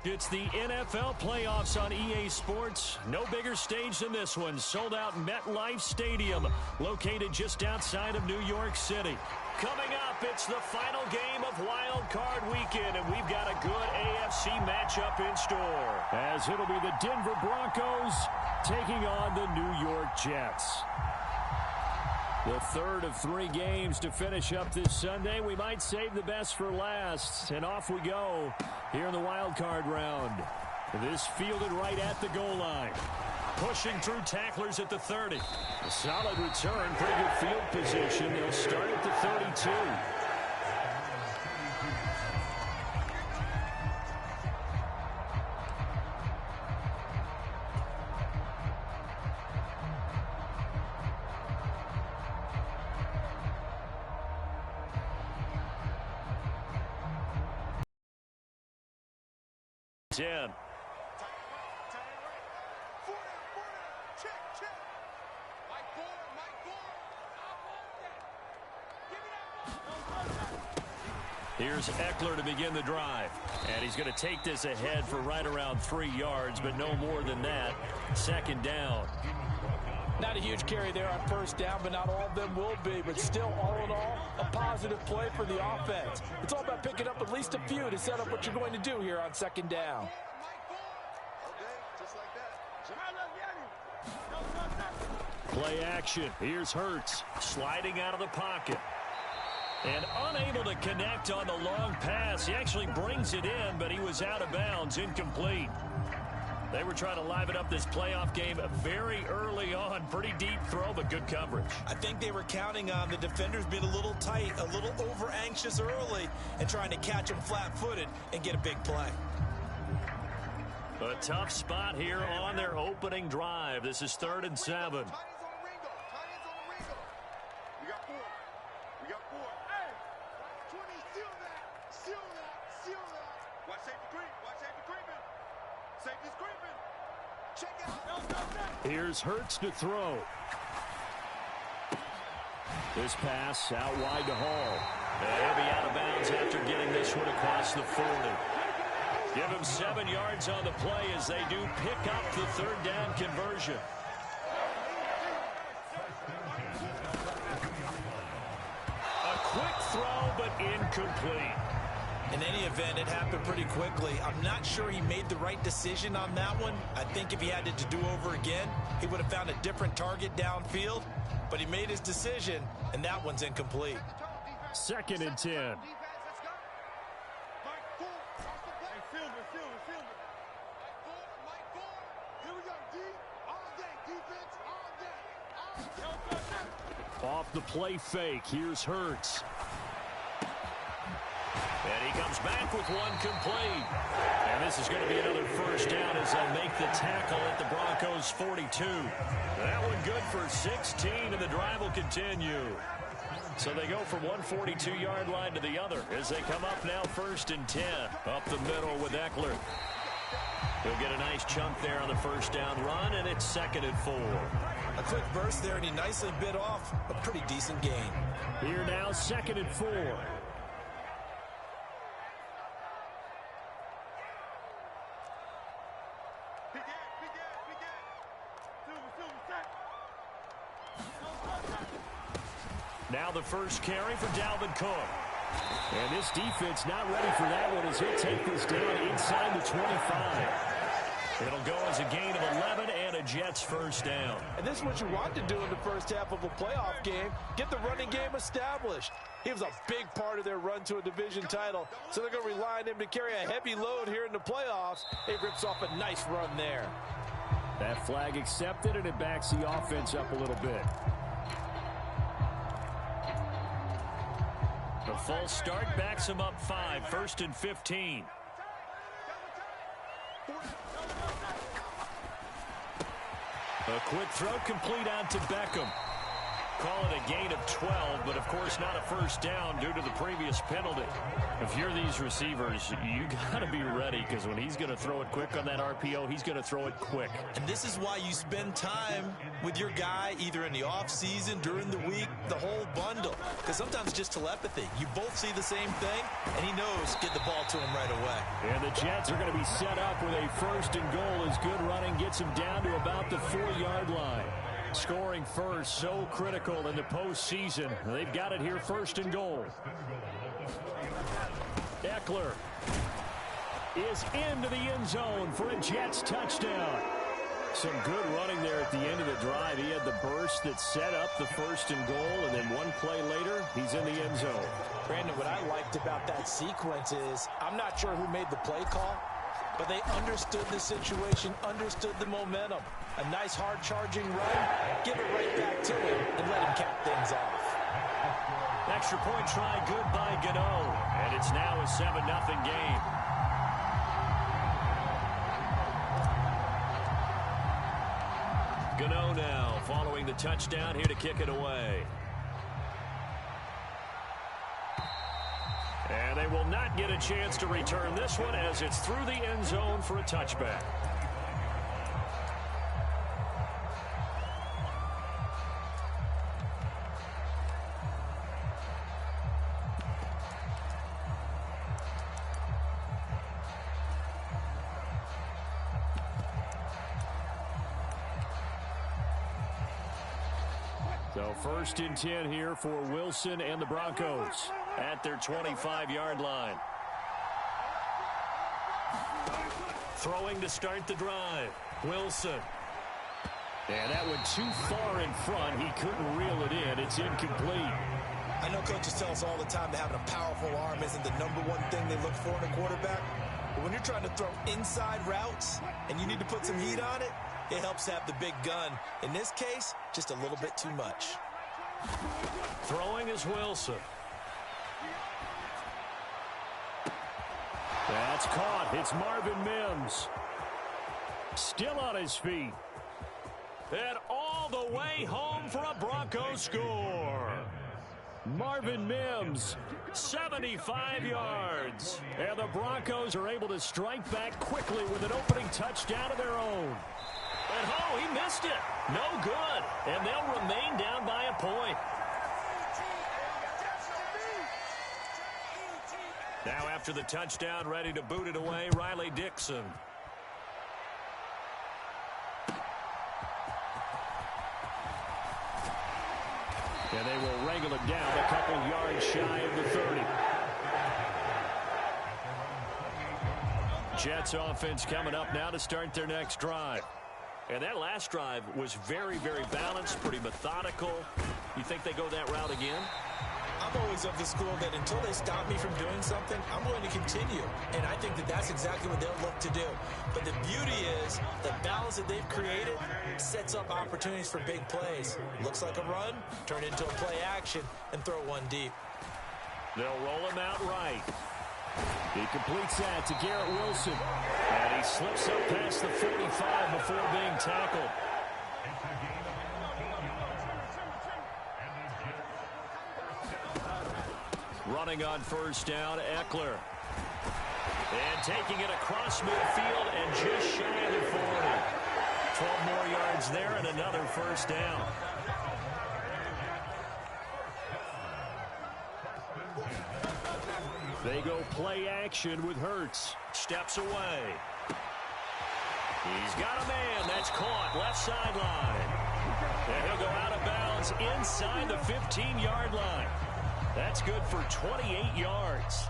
It's the NFL playoffs on EA Sports. No bigger stage than this one. Sold out MetLife Stadium, located just outside of New York City. Coming up, it's the final game of Wildcard Weekend, and we've got a good AFC matchup in store. As it'll be the Denver Broncos taking on the New York Jets. The third of 3 games to finish up this Sunday. We might save the best for last. And off we go here in the wild card round. This fielded right at the goal line. Pushing through tacklers at the 30. A solid return. Pretty good field position. They'll start at the 32. Here's Eckler to begin the drive. And he's going to take this ahead for right around 3 yards, but no more than that. Second down. Not a huge carry there on first down, but not all of them will be. But still, all in all, a positive play for the offense. It's all about picking up at least a few to set up what you're going to do here on second down. Play action. Here's Hurts sliding out of the pocket. And unable to connect on the long pass. He actually brings it in, but he was out of bounds, incomplete. They were trying to liven up this playoff game very early on. Pretty deep throw, but good coverage. I think they were counting on the defenders being a little tight, a little over-anxious early, and trying to catch them flat-footed and get a big play. A tough spot here on their opening drive. This is 3rd and 7. Here's Hurts to throw. This pass out wide to Hall. They'll be out of bounds after getting this one across the 40. Give him 7 yards on the play as they do pick up the 3rd down conversion. A quick throw, but incomplete. In any event, it happened pretty quickly. I'm not sure he made the right decision on that one. I think if he had it to do over again, he would have found a different target downfield. But he made his decision, and that one's incomplete. 2nd and 10. Off the play fake. Here's Hurts. And he comes back with one complete. And this is going to be another first down as they'll make the tackle at the Broncos' 42. That one good for 16, and the drive will continue. So they go from one 42-yard line to the other as they come up now 1st and 10. Up the middle with Eckler. He'll get a nice chunk there on the first down run, and it's 2nd and 4. A quick burst there, and he nicely bit off a pretty decent gain. Here now, 2nd and 4. Now the first carry for Dalvin Cook. And this defense not ready for that one as he'll take this down inside the 25. It'll go as a gain of 11 and a Jets first down. And this is what you want to do in the first half of a playoff game. Get the running game established. He was a big part of their run to a division title. So they're going to rely on him to carry a heavy load here in the playoffs. He rips off a nice run there. That flag accepted, and it backs the offense up a little bit. The full start backs him up 5. 1st and 15. A quick throw complete out to Beckham. Call it a gain of 12, but of course not a first down due to the previous penalty. If you're these receivers, you got to be ready, because when he's going to throw it quick on that RPO, he's going to throw it quick. And this is why you spend time with your guy either in the offseason, during the week, the whole bundle. Because sometimes just telepathy. You both see the same thing, and he knows get the ball to him right away. And the Jets are going to be set up with a first and goal as good running gets him down to about the 4-yard line. Scoring first, so critical in the postseason. They've got it here, first and goal. Eckler is into the end zone for a Jets touchdown. Some good running there at the end of the drive. He had the burst that set up the first and goal, and then one play later, he's in the end zone. Brandon, what I liked about that sequence is I'm not sure who made the play call, but they understood the situation, understood the momentum. A nice hard-charging run, give it right back to him, and let him cap things off. Extra point try, good by Gano, and it's now a 7-0 game. Gano now following the touchdown, here to kick it away. And they will not get a chance to return this one as it's through the end zone for a touchback. So first and 10 here for Wilson and the Broncos at their 25-yard line. Throwing to start the drive. Wilson. And that went too far in front. He couldn't reel it in. It's incomplete. I know coaches tell us all the time that having a powerful arm isn't the #1 thing they look for in a quarterback. But when you're trying to throw inside routes and you need to put some heat on it, it helps have the big gun. In this case, just a little bit too much. Throwing is Wilson. That's caught. It's Marvin Mims. Still on his feet. And all the way home for a Broncos score. Marvin Mims, 75 yards. And the Broncos are able to strike back quickly with an opening touchdown of their own. And oh, he missed it. No good. And they'll remain down by a point. Now after the touchdown, ready to boot it away, Riley Dixon. And they will wrangle it down a couple yards shy of the 30. Jets offense coming up now to start their next drive. And that last drive was very, very balanced, pretty methodical. You think they go that route again? I'm always of the school that until they stop me from doing something, I'm going to continue. And I think that that's exactly what they'll look to do. But the beauty is the balance that they've created sets up opportunities for big plays. Looks like a run, turn into a play action, and throw one deep. They'll roll him out right. He completes that to Garrett Wilson. And he slips up past the 45 before being tackled. Running on first down, Eckler. And taking it across midfield and just shy of the 40. 12 more yards there and another first down. They go play action with Hurts. Steps away. He's got a man. That's caught. Left sideline. And he'll go out of bounds inside the 15-yard line. That's good for 28 yards.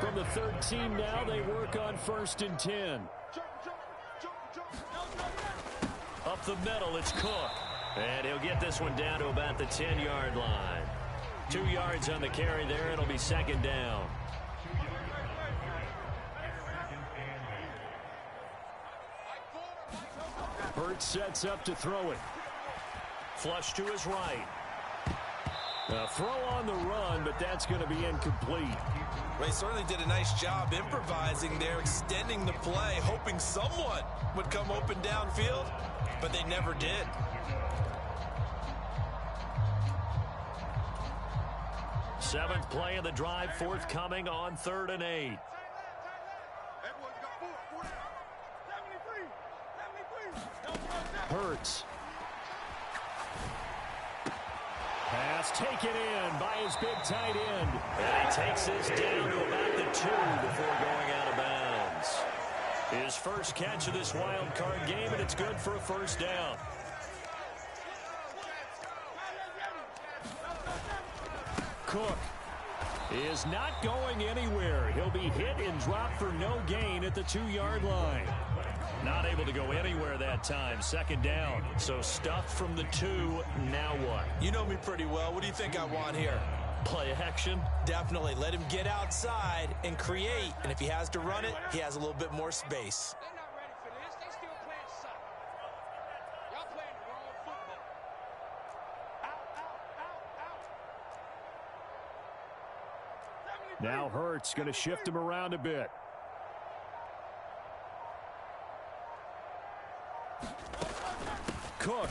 From the 13 now, they work on first and 10. Up the middle, it's Cook. And he'll get this one down to about the 10-yard line. 2 yards on the carry there. It'll be second down. Hurts sets up to throw it. Flush to his right. A throw on the run, but that's going to be incomplete. They certainly did a nice job improvising there, extending the play, hoping someone would come open downfield, but they never did. Seventh play of the drive forthcoming on 3rd and 8. Hurts. Pass taken in by his big tight end. And he takes this down to about the 2 before going out of bounds. His first catch of this wild card game, and it's good for a first down. Cook is not going anywhere. He'll be hit and dropped for no gain at the 2-yard line. Not able to go anywhere that time. Second down. So stuffed from the 2. Now what? You know me pretty well. What do you think I want here? Play action? Definitely. Let him get outside and create. And if he has to run it, he has a little bit more space. Now Hurts going to shift him around a bit. Cook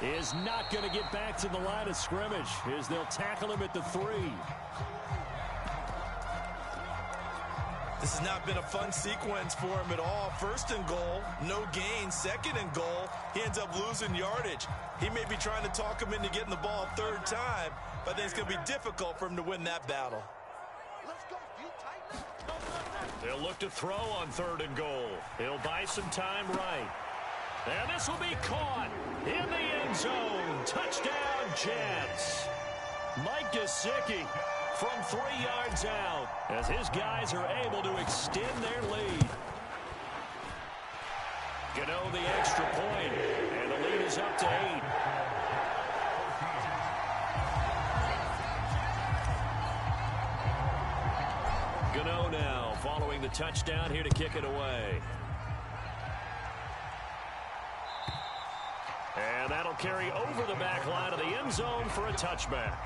is not going to get back to the line of scrimmage as they'll tackle him at the 3. This has not been a fun sequence for him at all. First and goal, no gain. Second and goal, he ends up losing yardage. He may be trying to talk him into getting the ball a 3rd time, but I think it's going to be difficult for him to win that battle. They'll look to throw on 3rd and goal. He'll buy some time right. And this will be caught in the end zone. Touchdown, Jets. Mike Gesicki from 3 yards out as his guys are able to extend their lead. Gano the extra point, and the lead is up to 8. Gano now following the touchdown here to kick it away. And that'll carry over the back line of the end zone for a touchback.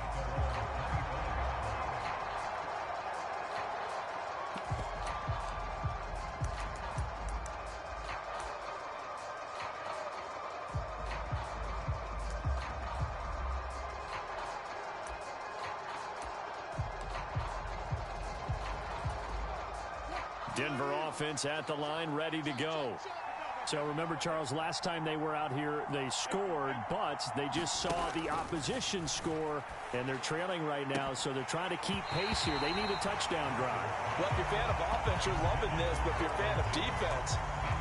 Denver offense at the line, ready to go. So remember, Charles, last time they were out here, they scored, but they just saw the opposition score, and they're trailing right now, so they're trying to keep pace here. They need a touchdown drive. Well, if you're a fan of offense, you're loving this, but if you're a fan of defense,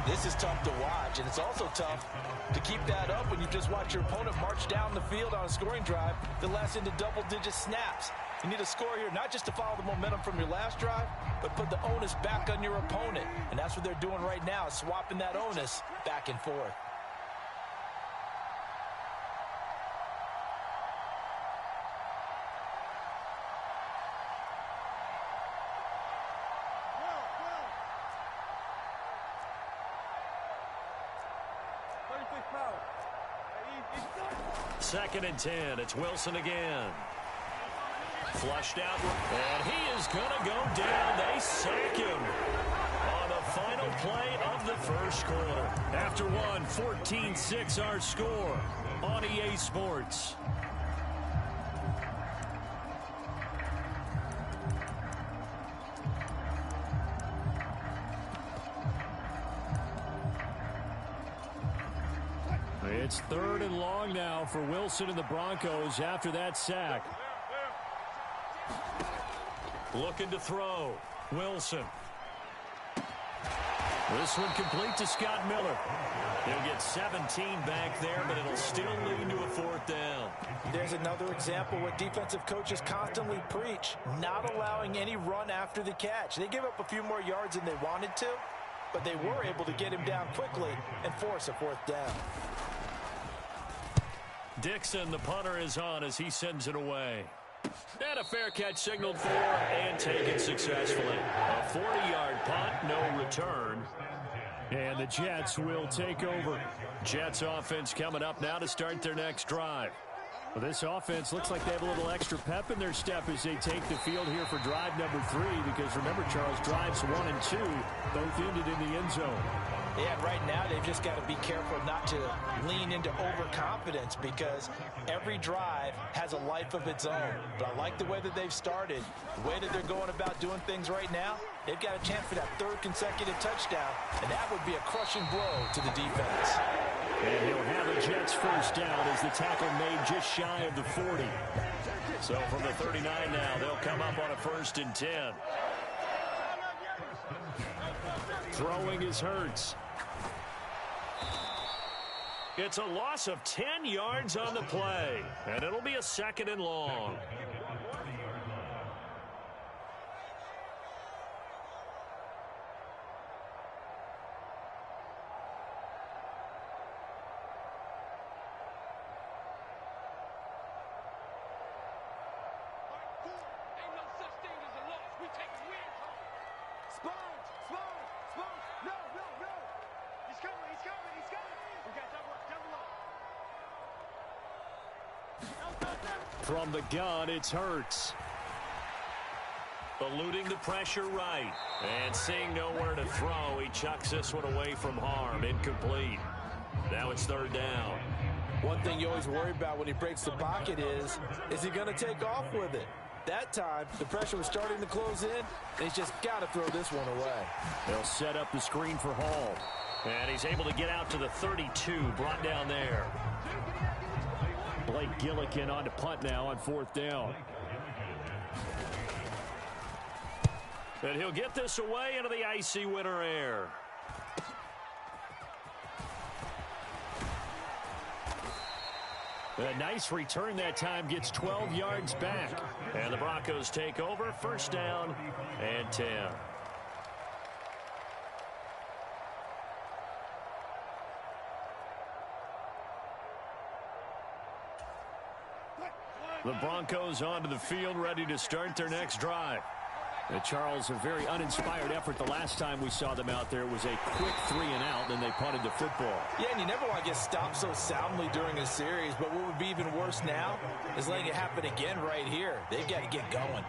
this is tough to watch, and it's also tough to keep that up when you just watch your opponent march down the field on a scoring drive that lasts into double-digit snaps. You need a score here, not just to follow the momentum from your last drive, but put the onus back on your opponent. And that's what they're doing right now, swapping that onus back and forth. Second and 10. It's Wilson again. Flushed out, and he is going to go down. They sack him on the final play of the first quarter. After one, 14-6 our score on EA Sports. It's 3rd and long now for Wilson and the Broncos after that sack. Looking to throw. Wilson. This one complete to Scott Miller. He'll get 17 back there, but it'll still lead to a 4th down. There's another example what defensive coaches constantly preach, not allowing any run after the catch. They gave up a few more yards than they wanted to, but they were able to get him down quickly and force a 4th down. Dixon, the punter, is on as he sends it away. And a fair catch signaled for and taken successfully. A 40-yard punt, no return. And the Jets will take over. Jets offense coming up now to start their next drive. Well, this offense looks like they have a little extra pep in their step as they take the field here for drive number 3, because remember, Charles, drives 1 and 2 both ended in the end zone. Yeah, right now they've just got to be careful not to lean into overconfidence because every drive has a life of its own. But I like the way that they've started, the way that they're going about doing things right now. They've got a chance for that third consecutive touchdown, and that would be a crushing blow to the defense. And he'll have a Jets first down as the tackle made just shy of the 40. So from the 39 now, they'll come up on a 1st and 10. Throwing is Hurts. It's a loss of 10 yards on the play, and it'll be a 2nd and long. From the gun, it's Hurts. Eluding the pressure right. And seeing nowhere to throw, he chucks this one away from harm. Incomplete. Now it's 3rd down. One thing you always worry about when he breaks the pocket is he going to take off with it? That time, the pressure was starting to close in, and he's just got to throw this one away. They'll set up the screen for Hall. And he's able to get out to the 32, brought down there. Blake Gillikin on to punt now on 4th down. And he'll get this away into the icy winter air. A nice return that time, gets 12 yards back. And the Broncos take over, 1st down and 10. The Broncos onto the field, ready to start their next drive. Charles, a very uninspired effort. The last time we saw them out there was a quick 3 and out, and they punted the football. Yeah, and you never want to get stopped so soundly during a series, but what would be even worse now is letting it happen again right here. They've got to get going.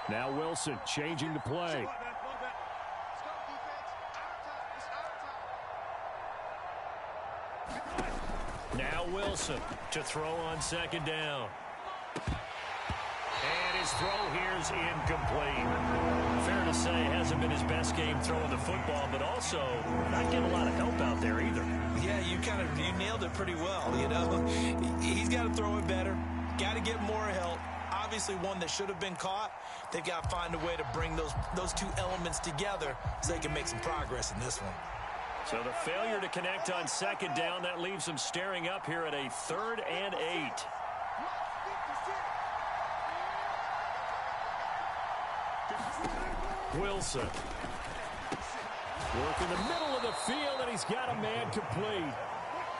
Now Wilson changing the play. Now Wilson to throw on 2nd down. And his throw here is incomplete. Fair to say, hasn't been his best game throwing the football, but also not getting a lot of help out there either. Yeah, you nailed it pretty well, you know. He's got to throw it better. Got to get more help. Obviously one that should have been caught. They've got to find a way to bring those two elements together so they can make some progress in this one. So the failure to connect on 2nd down, that leaves them staring up here at a 3rd and 8. Wilson. Work in the middle of the field, and he's got a man complete.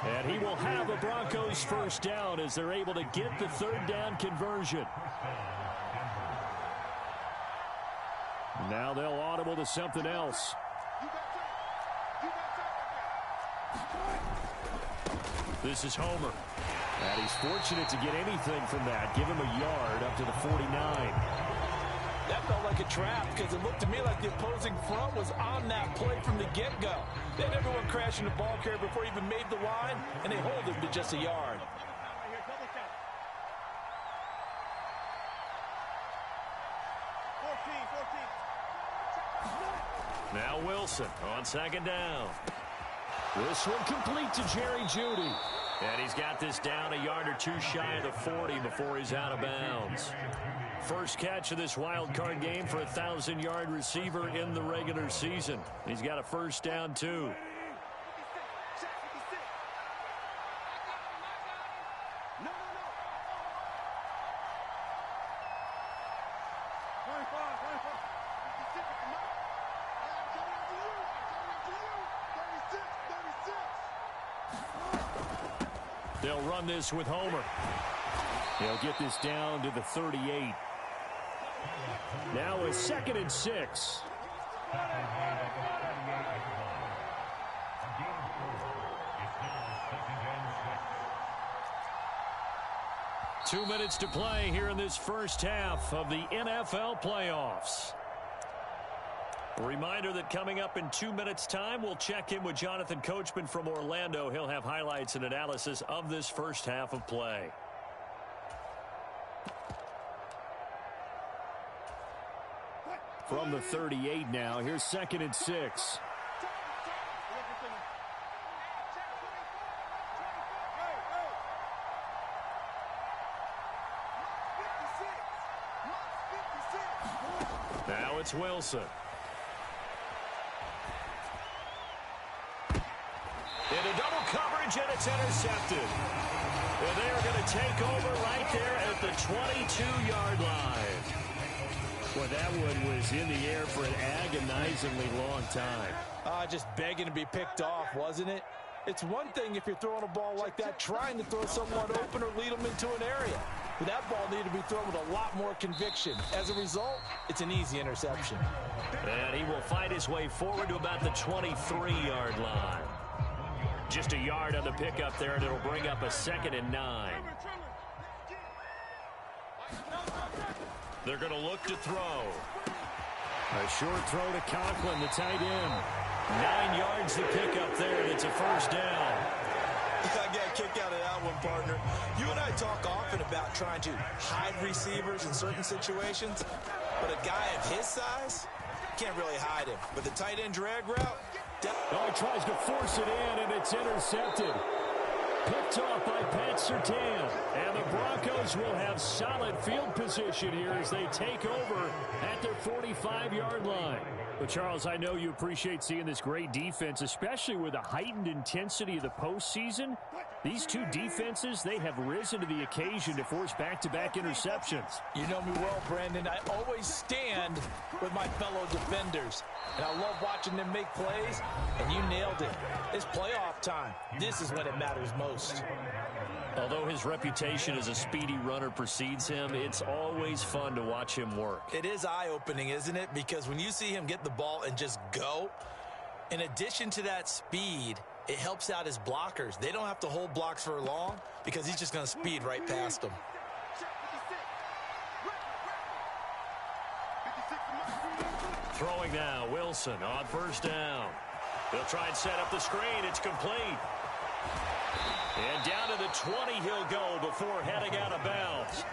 And he will have a Broncos 1st down as they're able to get the 3rd down conversion. Now they'll audible to something else. This is Homer. And he's fortunate to get anything from that. Give him a yard up to the 49. That felt like a trap because it looked to me like the opposing front was on that play from the get-go. They had everyone crashing the ball carrier before he even made the line, and they hold him to just a yard. Now Wilson on 2nd down. This one complete to Jerry Jeudy. And he's got this down a yard or two shy of the 40 before he's out of bounds. First catch of this wild card game for a 1,000-yard receiver in the regular season. He's got a 1st down, too. They'll run this with Homer. They'll get this down to the 38. Now a 2nd and 6. 2 minutes to play here in this first half of the NFL playoffs. A reminder that coming up in 2 minutes' time, we'll check in with Jonathan Coachman from Orlando. He'll have highlights and analysis of this first half of play. From the 38 now, here's 2nd and 6. Now it's Wilson. Into double coverage, and it's intercepted. And they are going to take over right there at the 22-yard line. Well, that one was in the air for an agonizingly long time. Just begging to be picked off, wasn't it? It's one thing if you're throwing a ball like that, trying to throw someone open or lead them into an area. But that ball needed to be thrown with a lot more conviction. As a result, it's an easy interception. And he will fight his way forward to about the 23-yard line. Just a yard on the pickup there, and it'll bring up a 2nd and 9. They're going to look to throw. A short throw to Conklin, the tight end. 9 yards to pick up there, and it's a first down. I got a kick out of that one, partner. You and I talk often about trying to hide receivers in certain situations, but a guy of his size can't really hide him. But the tight end drag route, oh, he tries to force it in, and it's intercepted. Picked off by Pat Surtain. And the Broncos will have solid field position here as they take over at their 45-yard line. But, Charles, I know you appreciate seeing this great defense, especially with the heightened intensity of the postseason. These two defenses, they have risen to the occasion to force back-to-back interceptions. You know me well, Brandon. I always stand with my fellow defenders. And I love watching them make plays, and you nailed it. It's playoff time. This is when it matters most. Although his reputation as a speedy runner precedes him, it's always fun to watch him work. It is eye-opening, isn't it? Because when you see him get the ball and just go, in addition to that speed, it helps out his blockers. They don't have to hold blocks for long because he's just going to speed right past them. Throwing now, Wilson on first down. They'll try and set up the screen. It's complete. And down to the 20 he'll go before heading out of bounds.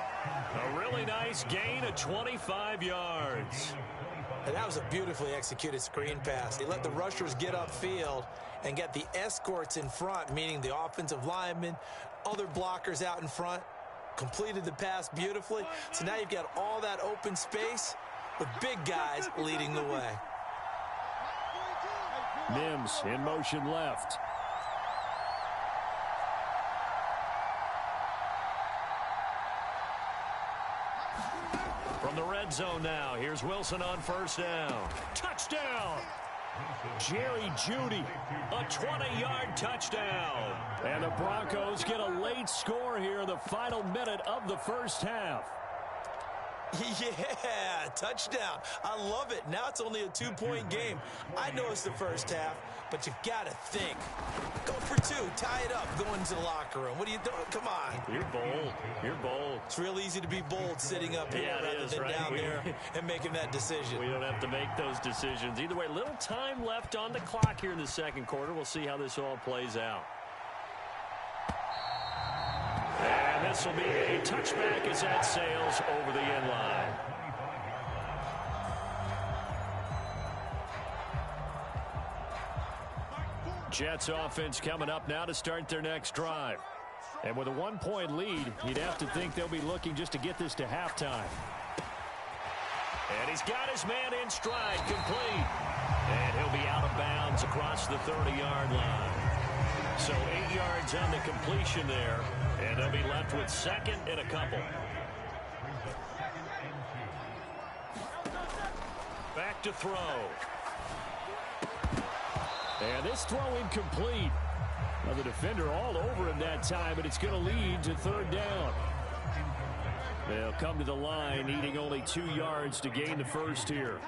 A really nice gain of 25 yards. And that was a beautifully executed screen pass. He let the rushers get upfield and get the escorts in front, meaning the offensive linemen, other blockers out in front, completed the pass beautifully. So now you've got all that open space with big guys leading the way. Mims in motion left. From the red zone now, here's Wilson on first down. Touchdown! Jerry Jeudy, a 20-yard touchdown. And the Broncos get a late score here in the final minute of the first half. Yeah, touchdown. I love it. Now it's only a 2-point game. I know it's the first half, but you got to think. Go for 2. Tie it up. Go into the locker room. What are you doing? Come on. You're bold. You're bold. It's real easy to be bold sitting up here rather than right? down there and making that decision. We don't have to make those decisions. Either way, little time left on the clock here in the second quarter. We'll see how this all plays out. And this will be a touchback as that sails over the end line. Jets offense coming up now to start their next drive. And with a 1-point lead, you'd have to think they'll be looking just to get this to halftime. And he's got his man in stride, complete. And he'll be out of bounds across the 30-yard line. So 8 yards on the completion there. And they'll be left with second and a couple. Back to throw. And this throw incomplete. Now the defender all over him that time, but it's going to lead to third down. They'll come to the line, needing only 2 yards to gain the first here.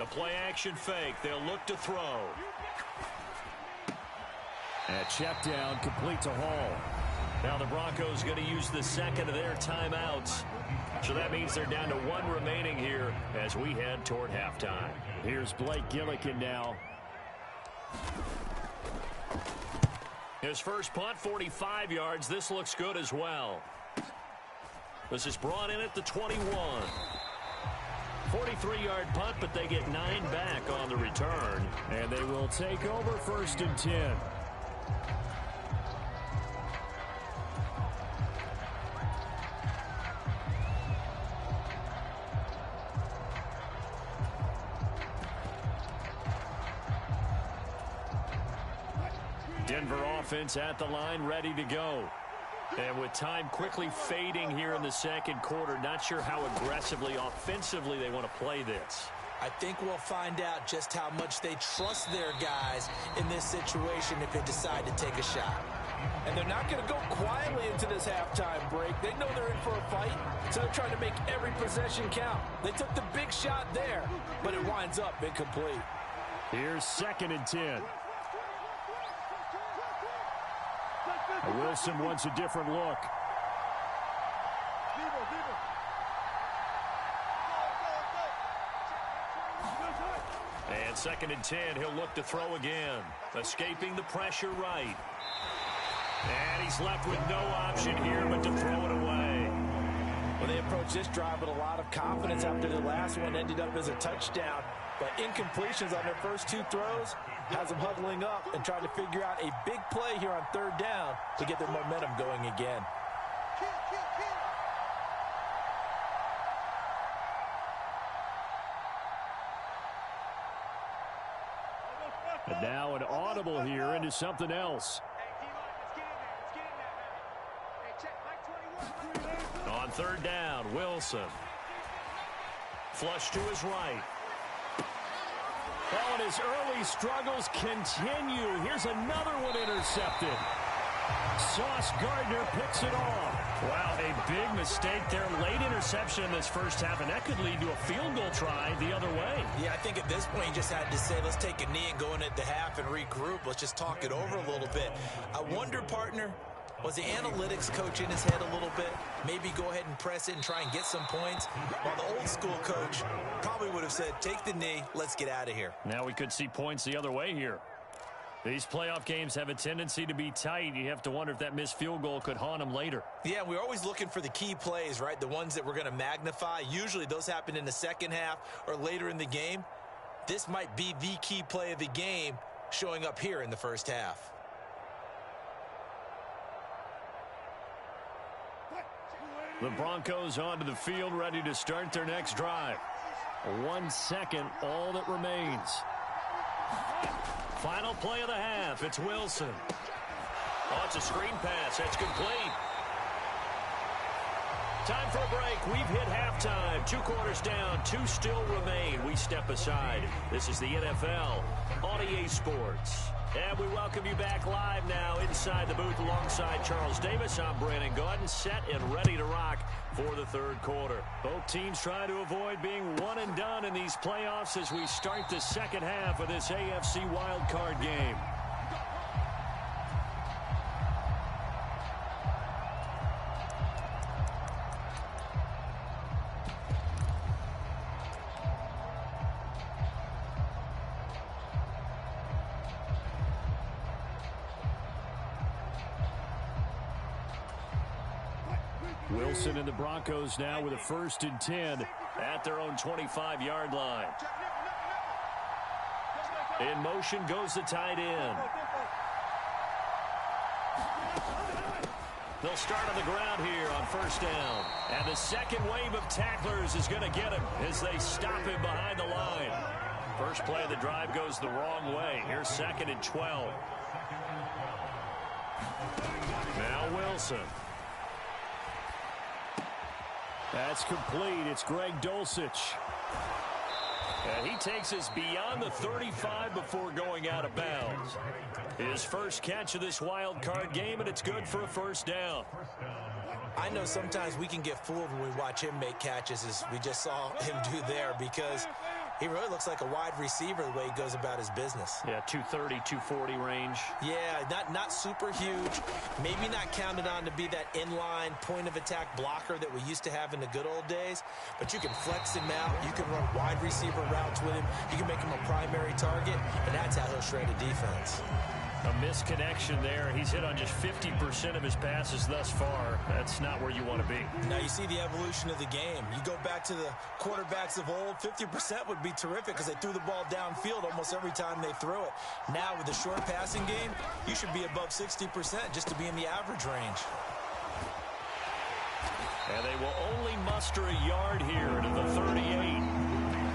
A play-action fake. They'll look to throw. And check down, complete to Hall. Now the Broncos going to use the second of their timeouts. So that means they're down to one remaining here as we head toward halftime. Here's Blake Gillikin now. His first punt, 45 yards. This looks good as well. This is brought in at the 21. 43-yard punt, but they get 9 back on the return. And they will take over 1st and 10. Denver offense at the line, ready to go. And with time quickly fading here in the second quarter, not sure how aggressively, offensively they want to play this. I think we'll find out just how much they trust their guys in this situation if they decide to take a shot. And they're not going to go quietly into this halftime break. They know they're in for a fight, so they're trying to make every possession count. They took the big shot there, but it winds up incomplete. Here's 2nd and 10. Wilson wants a different look. And 2nd and 10, he'll look to throw again. Escaping the pressure right. And he's left with no option here but to throw it away. Well, they approached this drive with a lot of confidence after the last one ended up as a touchdown. But incompletions on their first 2 throws has them huddling up and trying to figure out a big play here on 3rd down to get their momentum going again. And now an audible here into something else. On 3rd down, Wilson. Flush to his right. Oh, and his early struggles continue. Here's another one intercepted. Sauce Gardner picks it off. Wow, a big mistake there. Late interception in this first half, and that could lead to a field goal try the other way. Yeah, I think at this point you just had to say, let's take a knee and go in at the half and regroup. Let's just talk it over a little bit. I wonder, partner, was the analytics coach in his head a little bit? Maybe go ahead and press it and try and get some points. While the old school coach probably would have said, take the knee, let's get out of here. Now we could see points the other way here. These playoff games have a tendency to be tight. You have to wonder if that missed field goal could haunt them later. Yeah, we're always looking for the key plays, right? The ones that we're going to magnify. Usually those happen in the second half or later in the game. This might be the key play of the game showing up here in the first half. The Broncos onto the field, ready to start their next drive. 1 second, all that remains. Final play of the half. It's Wilson. Oh, it's a screen pass. That's complete. Time for a break. We've hit halftime. 2 quarters down. 2 still remain. We step aside. This is the NFL on EA Sports. And we welcome you back live now inside the booth alongside Charles Davis. I'm Brandon Gaudin, set and ready to rock for the 3rd quarter. Both teams trying to avoid being one and done in these playoffs as we start the second half of this AFC Wildcard game. Wilson and the Broncos now with a 1st and 10 at their own 25-yard line. In motion goes the tight end. They'll start on the ground here on 1st down. And the second wave of tacklers is going to get him as they stop him behind the line. First play of the drive goes the wrong way. Here's 2nd and 12. Now Wilson. That's complete. It's Greg Dulcich. And he takes us beyond the 35 before going out of bounds. His first catch of this wild card game, and it's good for a 1st down. I know sometimes we can get fooled when we watch him make catches, as we just saw him do there, because He really looks like a wide receiver the way he goes about his business. Yeah, 230, 240 range. Yeah, not super huge. Maybe not counted on to be that inline point-of-attack blocker that we used to have in the good old days. But you can flex him out. You can run wide receiver routes with him. You can make him a primary target, and that's how he'll shred a defense. A misconnection there. He's hit on just 50% of his passes thus far. That's not where you want to be. Now you see the evolution of the game. You go back to the quarterbacks of old, 50% would be terrific because they threw the ball downfield almost every time they threw it. Now with the short passing game, you should be above 60% just to be in the average range. And they will only muster a yard here to the 38.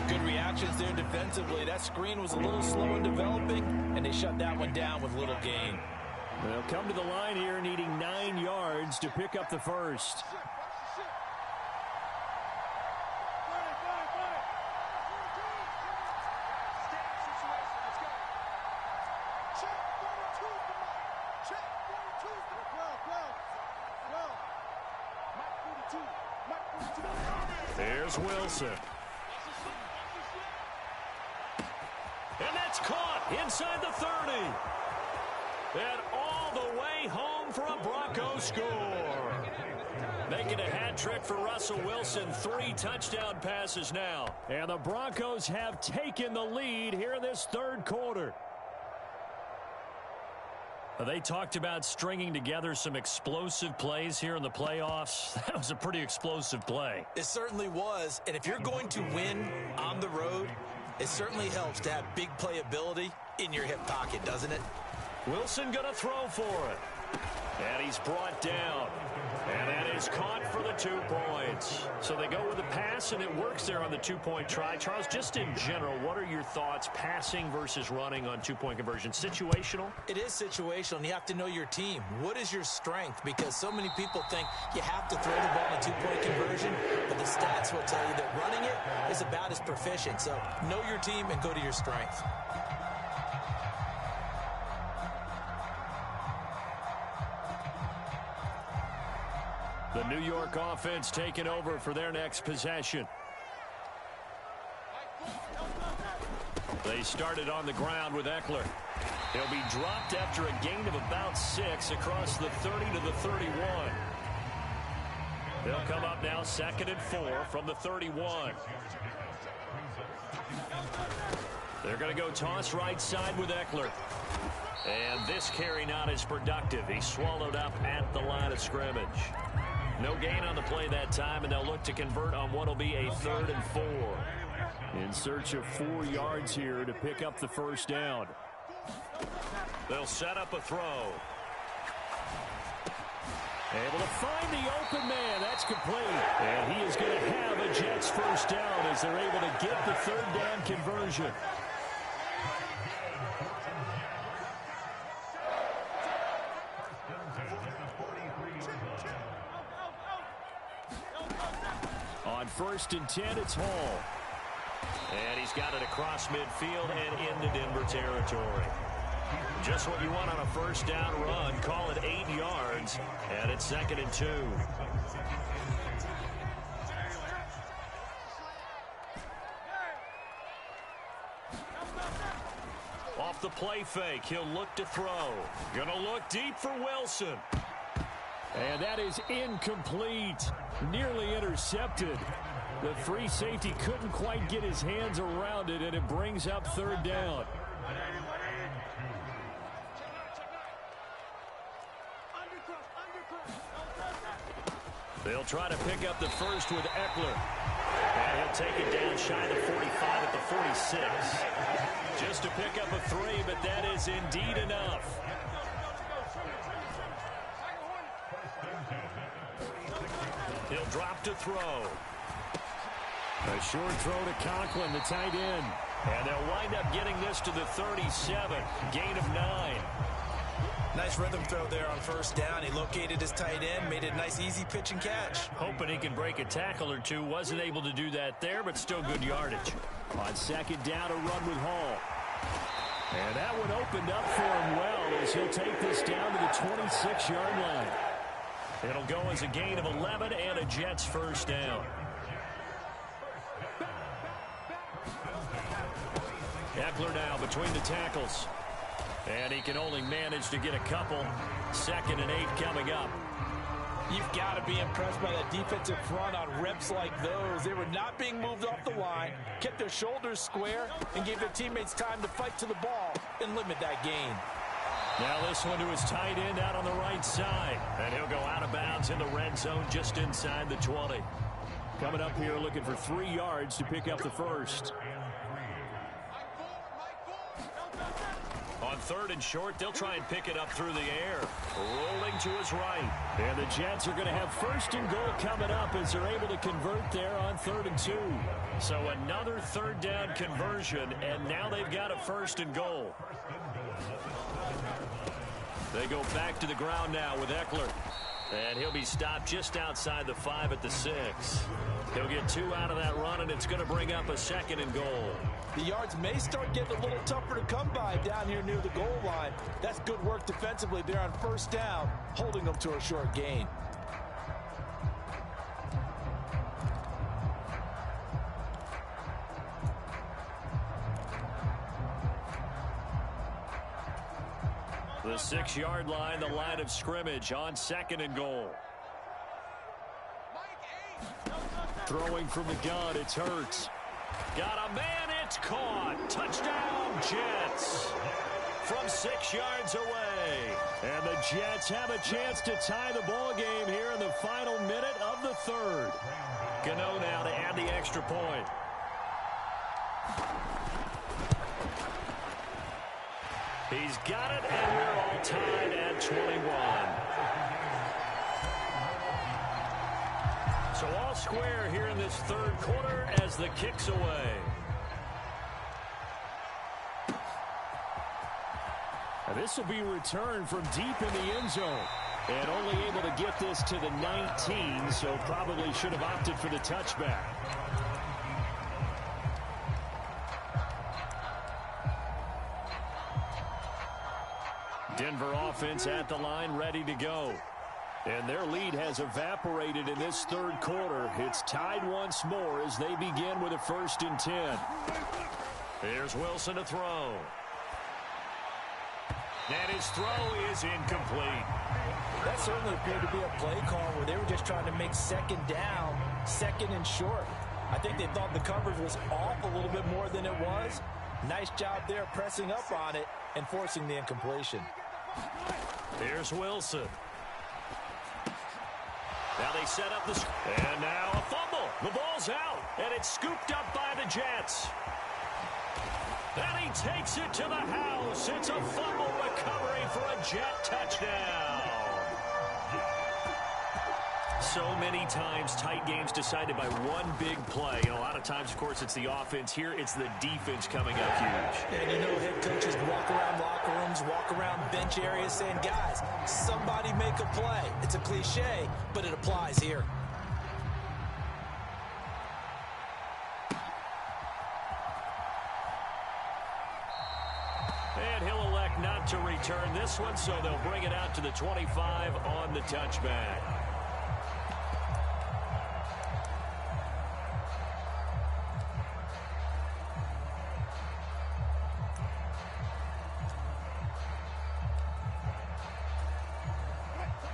Good reactions there defensively. That screen was a little slow in developing, and they shut that one down with little gain. They'll come to the line here needing 9 yards to pick up the first. There's Wilson. And that's caught inside the 30. And all the way home for a Broncos score. Making a hat trick for Russell Wilson. 3 touchdown passes now. And the Broncos have taken the lead here in this third quarter. They talked about stringing together some explosive plays here in the playoffs. That was a pretty explosive play. It certainly was. And if you're going to win on the road, it certainly helps to have big playability in your hip pocket, doesn't it? Wilson going to throw for it. And he's brought down. And that is caught for the 2 points. So they go with the pass, and it works there on the 2-point try. Charles, just in general, what are your thoughts passing versus running on 2-point conversion? Situational? It is situational, and you have to know your team. What is your strength? Because so many people think you have to throw the ball in a 2-point conversion, but the stats will tell you that running it is about as proficient. So know your team and go to your strength. The New York offense taking over for their next possession. They started on the ground with Eckler. He'll be dropped after a gain of about 6 across the 30 to the 31. They'll come up now 2nd and 4 from the 31. They're going to go toss right side with Eckler. And this carry not as productive. He's swallowed up at the line of scrimmage. No gain on the play that time, and they'll look to convert on what will be a 3rd and 4. In search of 4 yards here to pick up the first down. They'll set up a throw. Able to find the open man. That's complete. And he is going to have a Jets first down as they're able to get the 3rd down conversion. On 1st and 10, it's Hall. And he's got it across midfield and into Denver territory. Just what you want on a first down run. Call it 8 yards, and it's 2nd and 2. Off the play fake, he'll look to throw. Gonna look deep for Wilson. And that is incomplete. Nearly intercepted. The free safety couldn't quite get his hands around it, and it brings up 3rd down. They'll try to pick up the first with Eckler. And he'll take it down shy of the 45 at the 46. Just to pick up a 3, but that is indeed enough. He'll drop to throw. A short throw to Conklin, the tight end. And they'll wind up getting this to the 37. Gain of 9. Nice rhythm throw there on first down. He located his tight end, made it a nice, easy pitch and catch. Hoping he can break a tackle or two. Wasn't able to do that there, but still good yardage. On 2nd down, a run with Hall. And that one opened up for him well as he'll take this down to the 26-yard line. It'll go as a gain of 11 and a Jets first down. Eckler now between the tackles. And he can only manage to get a couple. 2nd and 8 coming up. You've got to be impressed by that defensive front on reps like those. They were not being moved off the line, kept their shoulders square, and gave their teammates time to fight to the ball and limit that gain. Now this one to his tight end out on the right side. And he'll go out of bounds in the red zone just inside the 20. Coming up here looking for 3 yards to pick up the first. On 3rd and short, they'll try and pick it up through the air. Rolling to his right. And the Jets are going to have 1st and goal coming up as they're able to convert there on 3rd and 2. So another 3rd down conversion, and now they've got a 1st and goal. They go back to the ground now with Eckler. And he'll be stopped just outside the 5 at the 6. He'll get 2 out of that run, and it's going to bring up a 2nd and goal. The yards may start getting a little tougher to come by down here near the goal line. That's good work defensively there on 1st down, holding them to a short gain. The 6-yard line, the line of scrimmage on 2nd and goal. Throwing from the gun, it's Hurts. Got a man, it's caught. Touchdown, Jets. From 6 yards away. And the Jets have a chance to tie the ball game here in the final minute of the 3rd. Gano now to add the extra point. He's got it, and we're all tied at 21. So all square here in this 3rd quarter as the kick's away. Now this will be returned from deep in the end zone. And only able to get this to the 19, so probably should have opted for the touchback. Denver offense at the line, ready to go. And their lead has evaporated in this 3rd quarter. It's tied once more as they begin with a 1st and 10. Here's Wilson to throw. And his throw is incomplete. That certainly appeared to be a play call where they were just trying to make 2nd down, 2nd and short. I think they thought the coverage was off a little bit more than it was. Nice job there pressing up on it and forcing the incompletion. Here's Wilson. Now they set up the... And now a fumble. The ball's out, and it's scooped up by the Jets. And he takes it to the house. It's a fumble recovery for a Jet touchdown. So many times tight games decided by one big play. A lot of times, of course, it's the offense. Here, it's the defense coming up huge. And you know head coaches walk around locker rooms, walk around bench areas saying, guys, somebody make a play. It's a cliche, but it applies here. And he'll elect not to return this one, so they'll bring it out to the 25 on the touchback.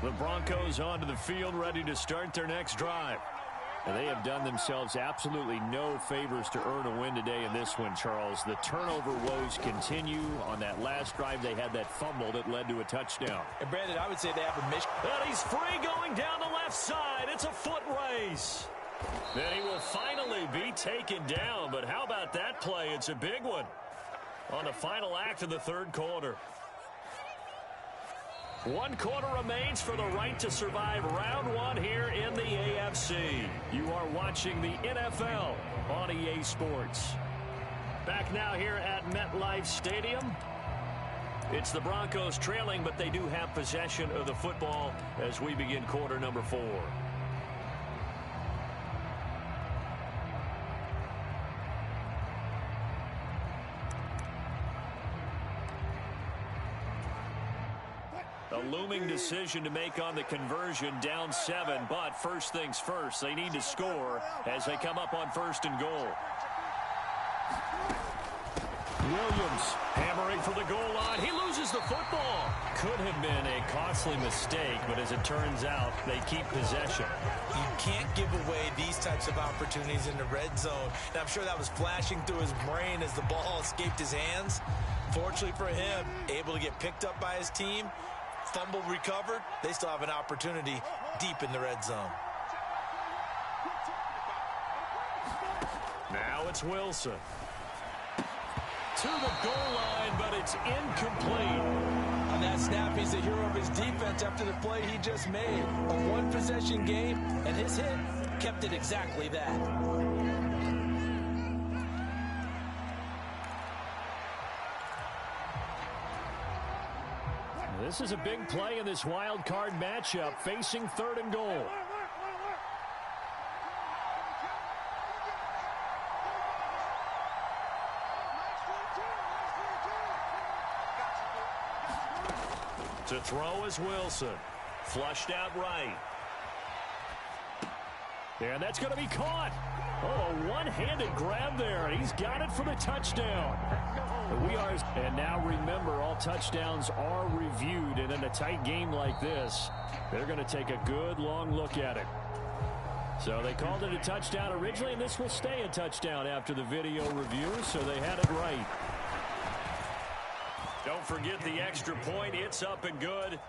The Broncos onto the field, ready to start their next drive. And they have done themselves absolutely no favors to earn a win today in this one, Charles. The turnover woes continue. On that last drive, they had that fumble that led to a touchdown. And, Brandon, I would say they have a mission. And he's free going down the left side. It's a foot race. Then he will finally be taken down. But how about that play? It's a big one on the final act of the 3rd quarter. 1 quarter remains for the right to survive round 1 here in the AFC. You are watching the NFL on EA Sports. Back now here at MetLife Stadium. It's the Broncos trailing, but they do have possession of the football as we begin quarter number 4. A looming decision to make on the conversion, down 7, but first things first, they need to score as they come up on 1st and goal. Williams hammering for the goal line. He loses the football. Could have been a costly mistake, but as it turns out, they keep possession. You can't give away these types of opportunities in the red zone. And I'm sure that was flashing through his brain as the ball escaped his hands. Fortunately for him, able to get picked up by his team, fumble recovered. They still have an opportunity deep in the red zone. Now it's Wilson. To the goal line, but it's incomplete. On that snap, he's the hero of his defense after the play he just made. A one-possession game, and his hit kept it exactly that. This is a big play in this wild card matchup, facing 3rd and goal. To throw is Wilson. Flushed out right. And that's going to be caught. Oh, a one-handed grab there. He's got it for the touchdown. And now remember, all touchdowns are reviewed. And in a tight game like this, they're going to take a good long look at it. So they called it a touchdown originally, and this will stay a touchdown after the video review, so they had it right. Don't forget the extra point. It's up and good.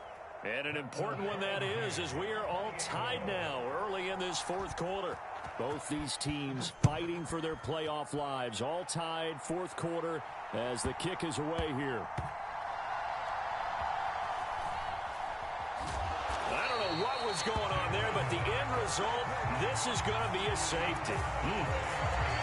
And an important one that is, as we are all tied now early in this 4th quarter. Both these teams fighting for their playoff lives. All tied, 4th quarter, as the kick is away here. I don't know what was going on there, but the end result, this is going to be a safety.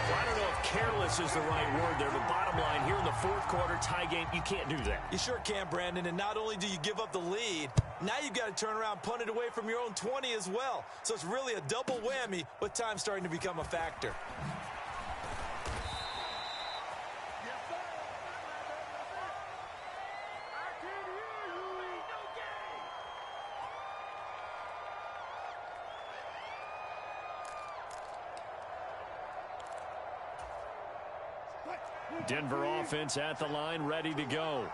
Well, I don't know if careless is the right word there, but bottom line, here in the 4th quarter tie game, you can't do that. You sure can, Brandon, and not only do you give up the lead, now you've got to turn around, punt it away from your own 20 as well. So it's really a double whammy with time starting to become a factor. Denver offense at the line, ready to go.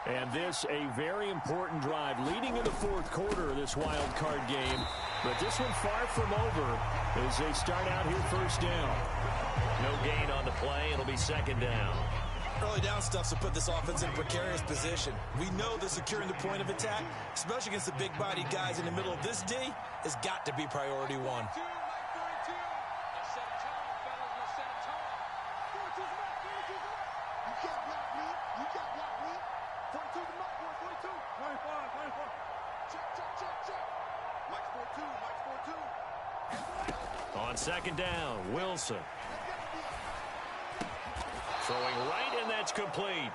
And this a very important drive leading in the 4th quarter of this wild card game. But this one far from over as they start out here 1st down. No gain on the play. It'll be 2nd down. Early down stuff to put this offense in a precarious position. We know that securing the point of attack, especially against the big-bodied guys in the middle of this D, has got to be priority 1. On 2nd down, Wilson. Throwing right, and that's complete.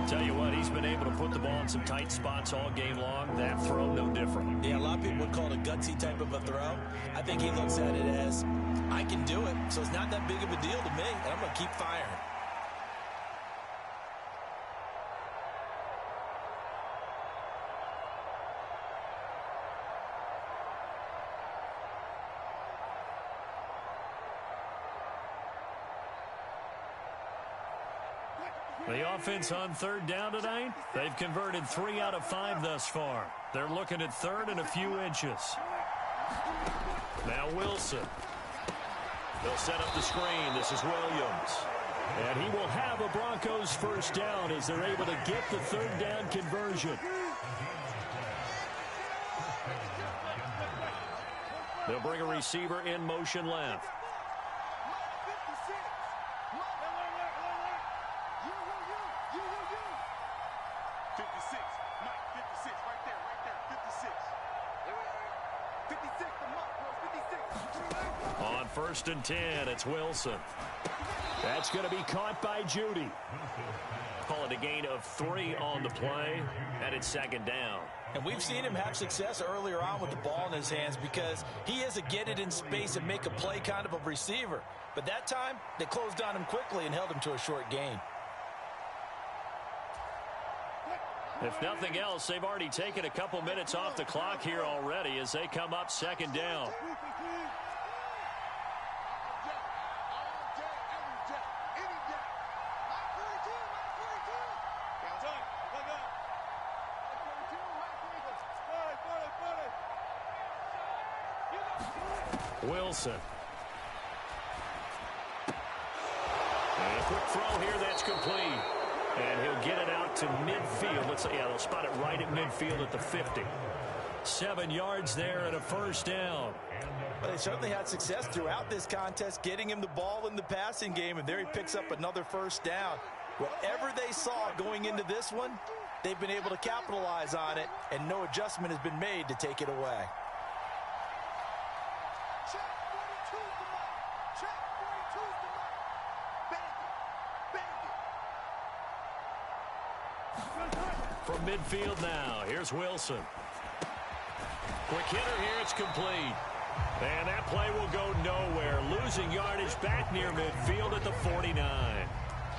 Tell you what, he's been able to put the ball in some tight spots all game long. That throw, no different. Yeah, a lot of people would call it a gutsy type of a throw. I think he looks at it as, I can do it, so it's not that big of a deal to me, and I'm going to keep firing. The offense on 3rd down tonight, they've converted 3 out of 5 thus far. They're looking at 3rd and a few inches. Now Wilson. They'll set up the screen. This is Williams. And he will have a Broncos 1st down as they're able to get the 3rd down conversion. They'll bring a receiver in motion left. On 1st and 10, it's Wilson. That's going to be caught by Judy. Call it a gain of 3 on the play, and it's 2nd down. And we've seen him have success earlier on with the ball in his hands because he is a get it in space and make a play kind of a receiver. But that time, they closed on him quickly and held him to a short gain. If nothing else, they've already taken a couple minutes off the clock here already as they come up 2nd down. Wilson. And a quick throw here that's complete. And he'll get it out to midfield. They'll spot it right at midfield at the 50. 7 yards there and a first down. Well, they certainly had success throughout this contest, getting him the ball in the passing game, and there he picks up another first down. Whatever they saw going into this one, they've been able to capitalize on it, and no adjustment has been made to take it away. From midfield now, here's Wilson. Quick hitter here, it's complete. And that play will go nowhere. Losing yardage back near midfield at the 49.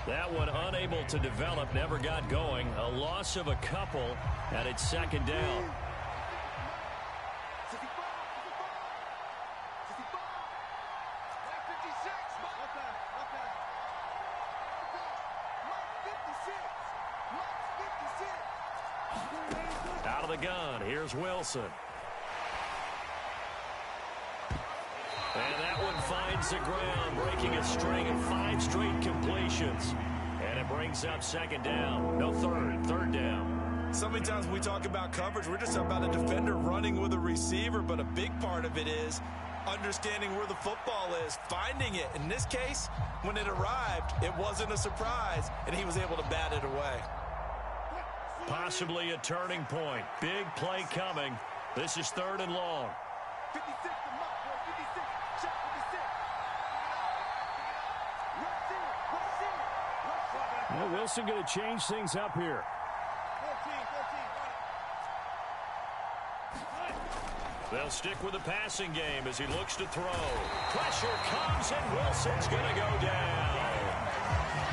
That one unable to develop, never got going. A loss of a couple, and it's second down. Out of the gun, here's Wilson. And that one finds the ground, breaking a string of 5 straight completions. And it brings up second down. No, third down. So many times when we talk about coverage, we're just about a defender running with a receiver, but a big part of it is understanding where the football is, finding it. In this case, when it arrived, it wasn't a surprise, and he was able to bat it away. Possibly a turning point. Big play coming. This is 3rd and long. 56 to Mark, boy. 56. Check 56. Well, Wilson going to change things up here. 14. They'll stick with the passing game as he looks to throw. Pressure comes, and Wilson's going to go down.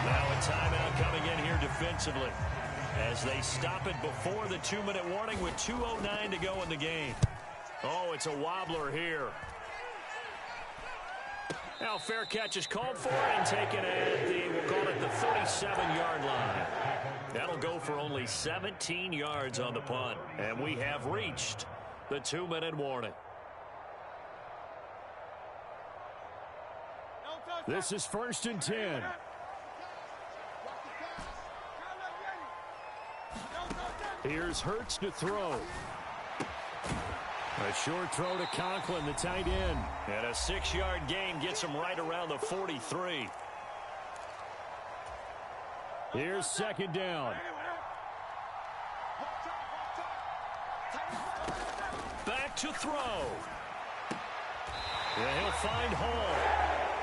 Now a timeout coming in here defensively as they stop it before the 2-minute warning with 2:09 to go in the game. Oh, it's a wobbler here. Now fair catch is called for and taken at we'll call it the 37-yard line. That'll go for only 17 yards on the punt. And we have reached the 2-minute warning. This is 1st and 10. Here's Hurts to throw. A short throw to Conklin, the tight end. And a 6-yard gain gets him right around the 43. Here's second down. Back to throw. And he'll find Hall.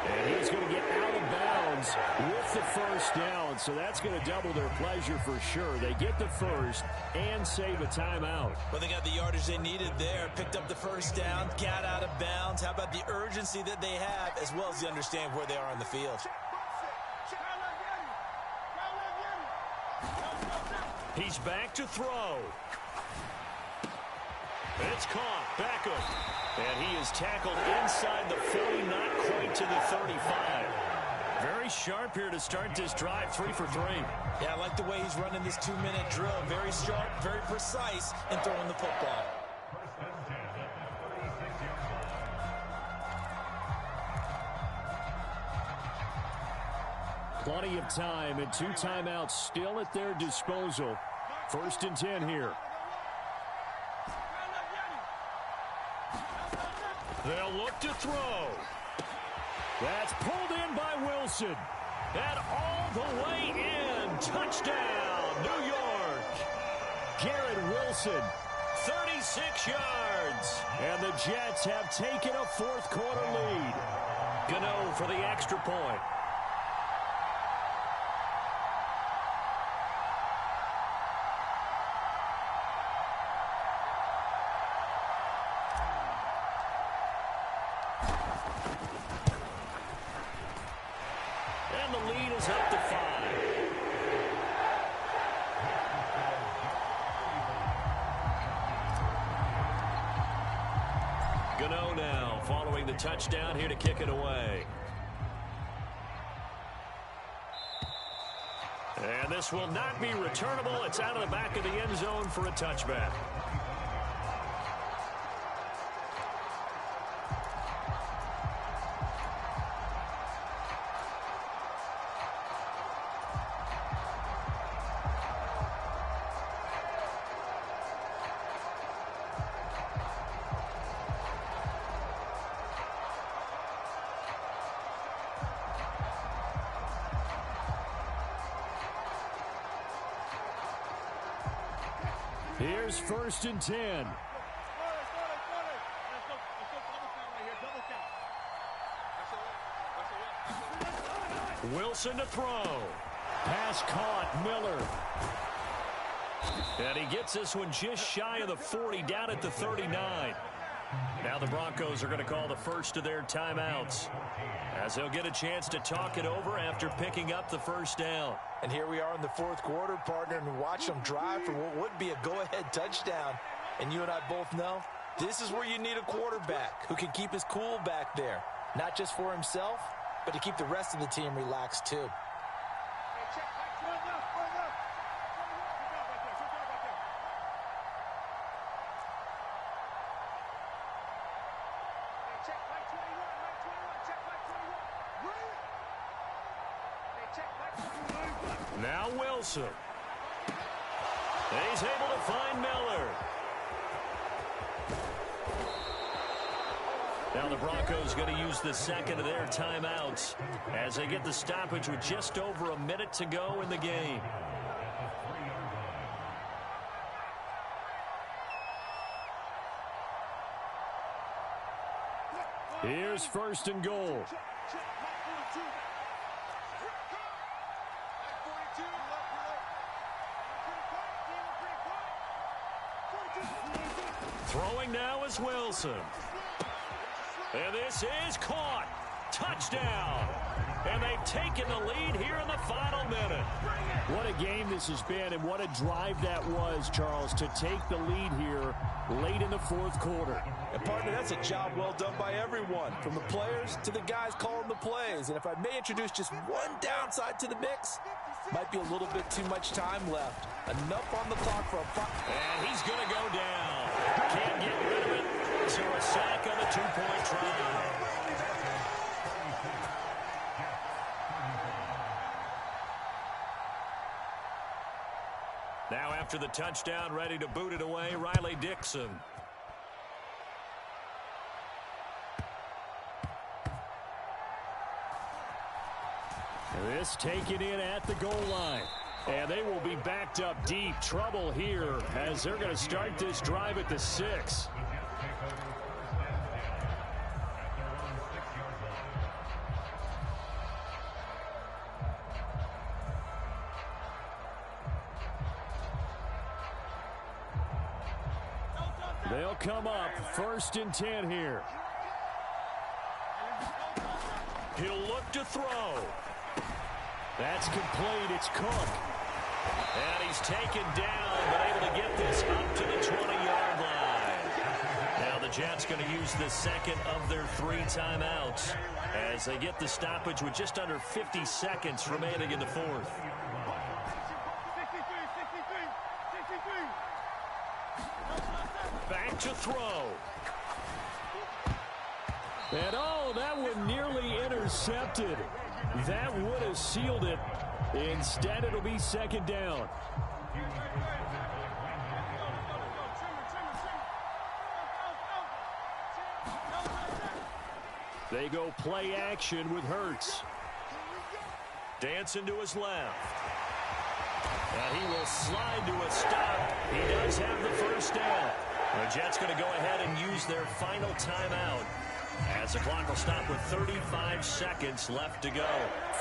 And he's going to get out of bounds with the first down. So that's going to double their pleasure for sure. They get the first and save a timeout. Well, they got the yardage they needed there. Picked up the first down, got out of bounds. How about the urgency that they have, as well as the understand where they are on the field. He's back to throw. It's caught. Beckham. And he is tackled inside the 40, not quite to the 35. Very sharp here to start this drive, 3 for 3. Yeah, I like the way he's running this 2-minute drill. Very sharp, very precise in throwing the football. Plenty of time and 2 timeouts still at their disposal. 1st and 10 here. They'll look to throw. That's pulled in by Wilson. And all the way in. Touchdown, New York. Garrett Wilson, 36 yards. And the Jets have taken a 4th quarter lead. Gano for the extra point. Up to 5. Gano now following the touchdown here to kick it away. And this will not be returnable. It's out of the back of the end zone for a touchback. Here's 1st and 10. Wilson to throw. Pass caught. Miller. And he gets this one just shy of the 40, down at the 39. Now the Broncos are going to call the first of their timeouts, as they'll get a chance to talk it over after picking up the first down. And here we are in the 4th quarter, partner, and watch them drive for what would be a go-ahead touchdown. And you and I both know this is where you need a quarterback who can keep his cool back there, not just for himself, but to keep the rest of the team relaxed too. Now Wilson. He's able to find Miller. Now the Broncos going to use the second of their timeouts as they get the stoppage with just over a minute to go in the game. Here's 1st and goal. Throwing now is Wilson. And this is caught. Touchdown. And they've taken the lead here in the final minute. What a game this has been, and what a drive that was, Charles, to take the lead here late in the 4th quarter. And partner, that's a job well done by everyone, from the players to the guys calling the plays. And if I may introduce just one downside to the mix, might be a little bit too much time left. Enough on the clock for a puck. And he's going to go down. Can't get rid of it. So a sack on the 2-point try. Now after the touchdown, ready to boot it away, Riley Dixon. This taken in at the goal line. And they will be backed up deep. Trouble here as they're going to start this drive at the 6. They'll come up 1st and 10 here. He'll look to throw. That's complete. It's Cook. And he's taken down, but able to get this up to the 20-yard line. Now the Jets going to use the second of their 3 timeouts as they get the stoppage with just under 50 seconds remaining in the 4th. Back to throw. And oh, that one nearly intercepted. That would have sealed it. Instead, it'll be 2nd down. They go play action with Hurts. Dancing to his left. And he will slide to a stop. He does have the first down. The Jets going to go ahead and use their final timeout, as the clock will stop with 35 seconds left to go.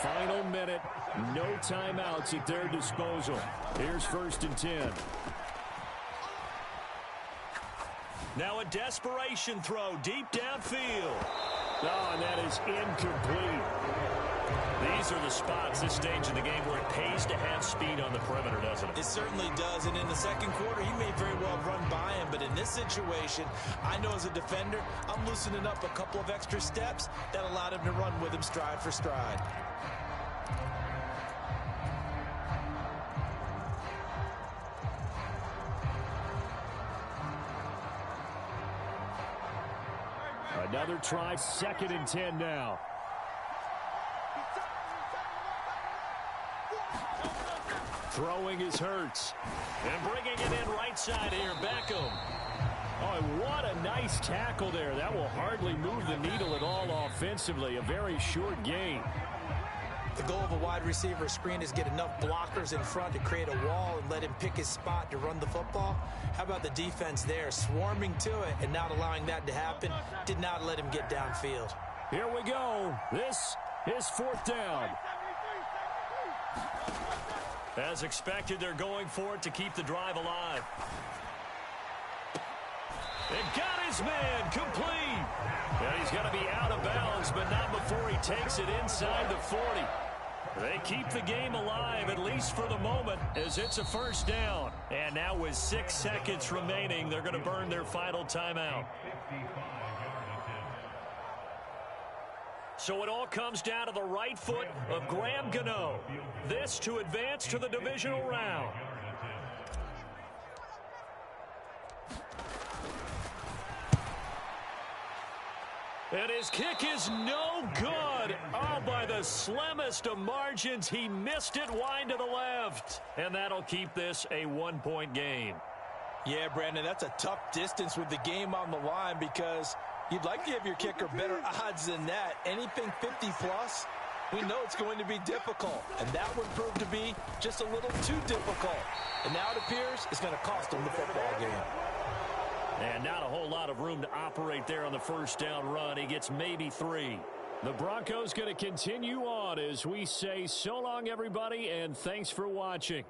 Final minute, no timeouts at their disposal. Here's 1st and 10. Now a desperation throw deep downfield. Oh, and that is incomplete. These are the spots this stage of the game where it pays to have speed on the perimeter, doesn't it? It certainly does, and in the 2nd quarter, he may very well run by him, but in this situation, I know as a defender, I'm loosening up a couple of extra steps that allowed him to run with him stride for stride. Another try, 2nd and 10 now. Throwing is Hurts. And bringing it in right side here, Beckham. Oh, what a nice tackle there. That will hardly move the needle at all offensively. A very short gain. The goal of a wide receiver screen is get enough blockers in front to create a wall and let him pick his spot to run the football. How about the defense there, swarming to it and not allowing that to happen? Did not let him get downfield. Here we go. This is 4th down. As expected, they're going for it to keep the drive alive. And got his man complete. And he's going to be out of bounds, but not before he takes it inside the 40. They keep the game alive, at least for the moment, as it's a 1st down. And now with 6 seconds remaining, they're going to burn their final timeout. So it all comes down to the right foot of Graham Gano. This to advance to the divisional round. And his kick is no good. Oh, by the slimmest of margins, he missed it wide to the left. And that'll keep this a 1-point game. Yeah, Brandon, that's a tough distance with the game on the line because you'd like to give your kicker better odds than that. Anything 50-plus, we know it's going to be difficult. And that one proved to be just a little too difficult. And now it appears it's going to cost him the football game. And not a whole lot of room to operate there on the 1st down run. He gets maybe 3. The Broncos going to continue on as we say so long, everybody, and thanks for watching.